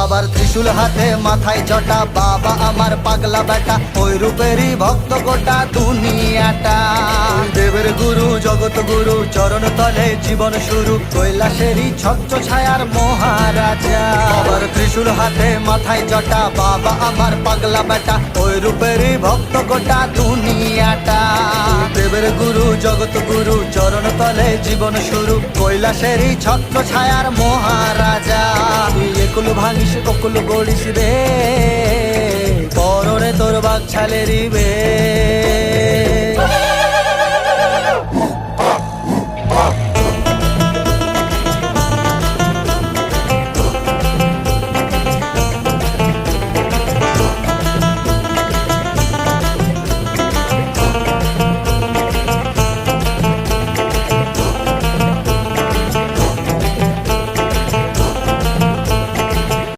বাবার ত্রিশূল হাতে মাথায় জটা, বাবা আমার পাগলা বেটা, ওই রূপেরই ভক্ত গোটা দুনিয়াটা। দেবের গুরু জগৎ গুরু চরণ তলে জীবন শুরু, কৈলাসেরই ছত্র ছায়ার মহারাজা। বাবার ত্রিশূল হাতে মাথায় জটা, বাবা আমার পাগলা বেটা, ওই রূপেরই ভক্ত গোটা দুনিয়াটা। দেবের গুরু জগৎ গুরু চরণ তলে জীবন শুরু, কৈলাসেরই ছত্র ছায়ার মহারাজা। তুই একুল ভাঙিস অকুল গড়িস রে, পরনে তোর বাঘ ছালেরি বে।